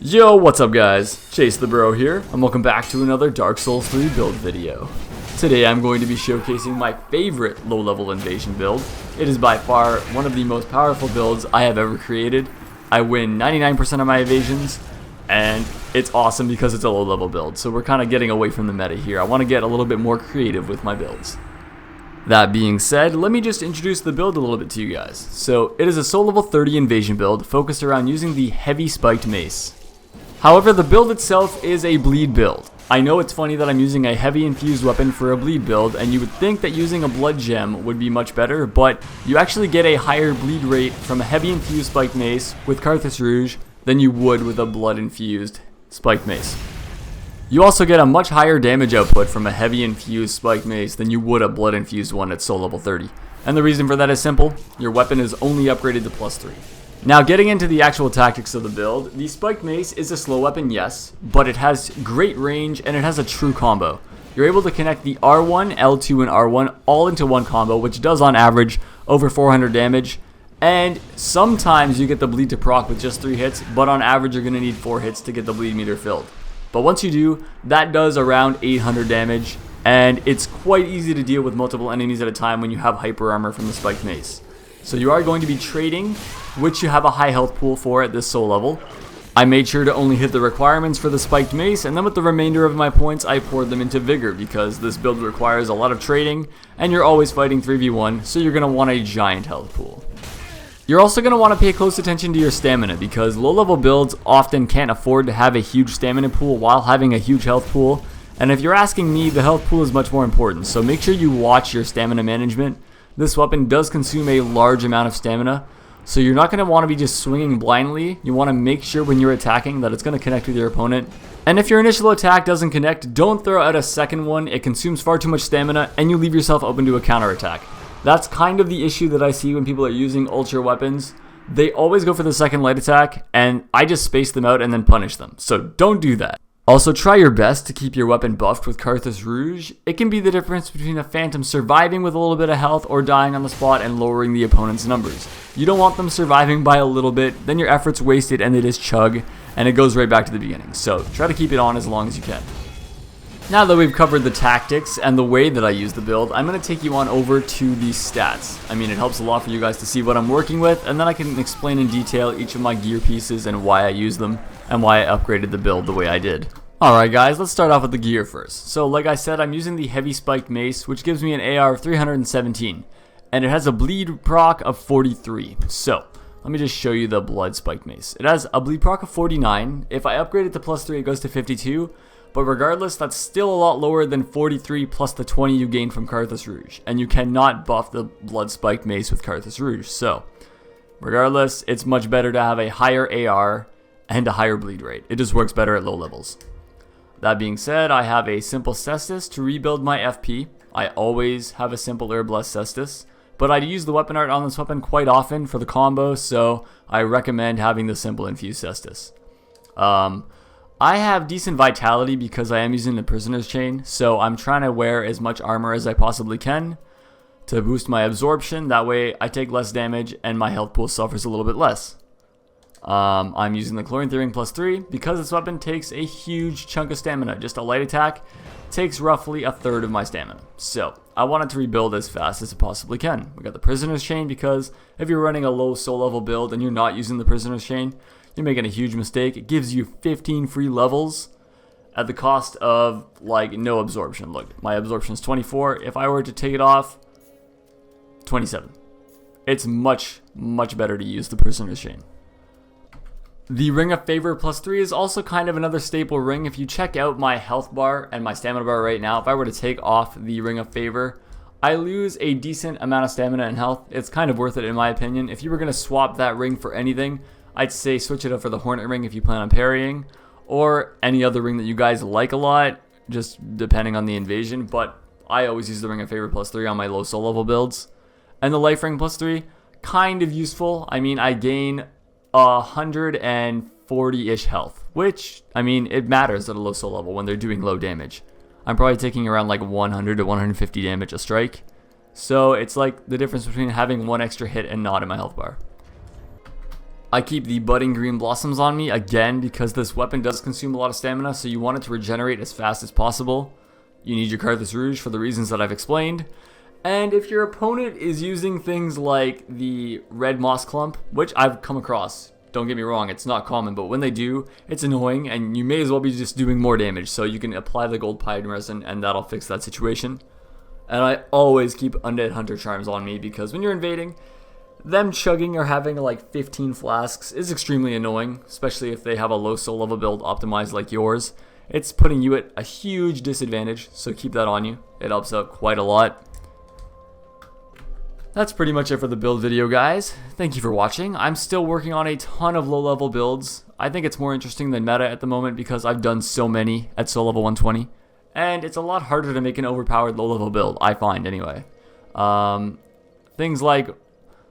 Yo, what's up guys? Chase the Bro here, and welcome back to another Dark Souls 3 build video. Today I'm going to be showcasing my favorite low-level invasion build. It is by far one of the most powerful builds I have ever created. I win 99% of my evasions, and it's awesome because it's a low-level build, so we're kind of getting away from the meta here. I want to get a little bit more creative with my builds. That being said, let me just introduce the build a little bit to you guys. So, it is a soul level 30 invasion build focused around using the heavy spiked mace. However, the build itself is a bleed build. I know it's funny that I'm using a heavy infused weapon for a bleed build, and you would think that using a blood gem would be much better, but you actually get a higher bleed rate from a heavy infused spiked mace with carthus rouge than you would with a blood infused spiked mace. You also get a much higher damage output from a heavy infused spiked mace than you would a blood infused one at soul level 30. And the reason for that is simple: your weapon is only upgraded to +3. Now, getting into the actual tactics of the build, the spiked mace is a slow weapon, yes, but it has great range and it has a true combo. You're able to connect the R1, L2, and R1 all into one combo, which does on average over 400 damage, and sometimes you get the bleed to proc with just 3 hits, but on average you're going to need 4 hits to get the bleed meter filled. But once you do, that does around 800 damage, and it's quite easy to deal with multiple enemies at a time when you have hyper armor from the spiked mace. So you are going to be trading, which you have a high health pool for at this soul level. I made sure to only hit the requirements for the spiked mace, and then with the remainder of my points I poured them into vigor, because this build requires a lot of trading and you're always fighting 3v1, so you're going to want a giant health pool. You're also going to want to pay close attention to your stamina, because low level builds often can't afford to have a huge stamina pool while having a huge health pool, and if you're asking me, the health pool is much more important, so make sure you watch your stamina management. This weapon does consume a large amount of stamina, so you're not going to want to be just swinging blindly. You want to make sure when you're attacking that it's going to connect with your opponent. And if your initial attack doesn't connect, don't throw out a second one. It consumes far too much stamina and you leave yourself open to a counterattack. That's kind of the issue that I see when people are using ultra weapons. They always go for the second light attack, and I just space them out and then punish them. So don't do that. Also, try your best to keep your weapon buffed with carthus rouge. It can be the difference between a phantom surviving with a little bit of health or dying on the spot and lowering the opponent's numbers. You don't want them surviving by a little bit, then your effort's wasted and they just chug, and it goes right back to the beginning. So try to keep it on as long as you can. Now that we've covered the tactics and the way that I use the build, I'm going to take you on over to the stats. I mean, it helps a lot for you guys to see what I'm working with, and then I can explain in detail each of my gear pieces and why I use them, and why I upgraded the build the way I did. Alright guys, let's start off with the gear first. So like I said, I'm using the heavy spiked mace, which gives me an AR of 317, and it has a bleed proc of 43. So let me just show you the blood spiked mace. It has a bleed proc of 49. If I upgrade it to +3, it goes to 52. But regardless, that's still a lot lower than 43 plus the 20 you gain from carthus rouge, and you cannot buff the blood spiked mace with carthus rouge. So regardless, it's much better to have a higher AR and a higher bleed rate. It just works better at low levels. That being said, I have a simple cestus to rebuild my FP. I always have a simple herbless cestus, but I use the weapon art on this weapon quite often for the combo, so I recommend having the simple infused cestus. I have decent vitality because I am using the prisoner's chain, so I'm trying to wear as much armor as I possibly can to boost my absorption. That way I take less damage and my health pool suffers a little bit less. I'm using the chlorine theory +3 because this weapon takes a huge chunk of stamina. Just a light attack takes roughly a third of my stamina. So I wanted to rebuild as fast as it possibly can. We got the prisoner's chain because if you're running a low soul level build and you're not using the prisoner's chain, you're making a huge mistake. It gives you 15 free levels at the cost of like no absorption. Look, my absorption is 24. If I were to take it off, 27. It's much better to use the prisoner's chain. The Ring of Favor +3 is also kind of another staple ring. If you check out my health bar and my stamina bar right now, if I were to take off the Ring of Favor, I lose a decent amount of stamina and health. It's kind of worth it in my opinion. If you were going to swap that ring for anything, I'd say switch it up for the Hornet ring if you plan on parrying, or any other ring that you guys like a lot, just depending on the invasion. But I always use the Ring of Favor +3 on my low soul level builds. And the Life Ring +3, kind of useful. I mean, I gain 140-ish health, which, I mean, it matters at a low soul level when they're doing low damage. I'm probably taking around like 100 to 150 damage a strike, so it's like the difference between having one extra hit and not in my health bar. I keep the budding green blossoms on me, again, because this weapon does consume a lot of stamina, so you want it to regenerate as fast as possible. You need your carthus rouge for the reasons that I've explained. And if your opponent is using things like the red moss clump, which I've come across, don't get me wrong, it's not common, but when they do, it's annoying, and you may as well be just doing more damage, so you can apply the gold pine resin, and that'll fix that situation. And I always keep undead hunter charms on me, because when you're invading, them chugging or having like 15 flasks is extremely annoying, especially if they have a low soul level build optimized like yours. It's putting you at a huge disadvantage, so keep that on you. It helps out quite a lot. That's pretty much it for the build video, guys. Thank you for watching. I'm still working on a ton of low level builds. I think it's more interesting than meta at the moment because I've done so many at soul level 120. And it's a lot harder to make an overpowered low level build, I find anyway. Things like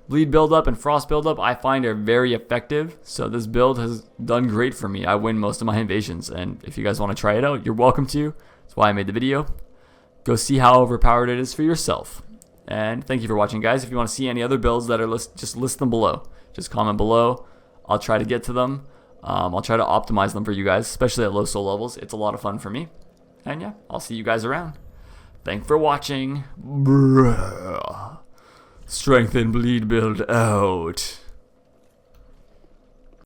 bleed buildup and frost buildup I find are very effective, so this build has done great for me. I win most of my invasions, and if you guys want to try it out, you're welcome to. That's why I made the video. Go see how overpowered it is for yourself. And thank you for watching, guys. If you want to see any other builds that are just list them below. Just comment below. I'll try to get to them. I'll try to optimize them for you guys, especially at low soul levels. It's a lot of fun for me. And yeah, I'll see you guys around. Thanks for watching. Bruh. Strength and bleed build out.